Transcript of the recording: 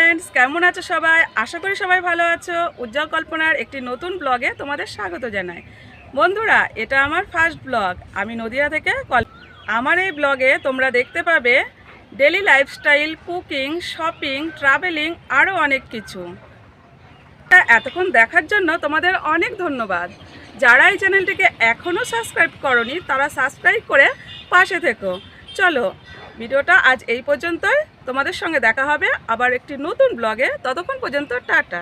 Friends, কেমন আছো সবাই? আশা করি সবাই ভালো আছো। উজ্জ্বল কল্পনার একটি নতুন ব্লগে তোমাদের স্বাগত জানাই। বন্ধুরা, এটা আমার ফার্স্ট ব্লগ। আমি নদিয়া থেকে আমার এই ব্লগে তোমরা দেখতে পাবে daily lifestyle, cooking, shopping, travelling আরও অনেক কিছু। এতক্ষণ দেখার জন্য তোমাদের অনেক ধন্যবাদ। যারা এই চ্যানেলটিকে এখনও সাবস্ক্রাইব করনি তারা সাবস্ক্রাইব করে পাশে থেকো। চলো, ভিডিওটা আজ এই পর্যন্তই। তোমাদের সঙ্গে দেখা হবে আবার একটি নতুন ব্লগে। ততক্ষণ পর্যন্ত টাটা।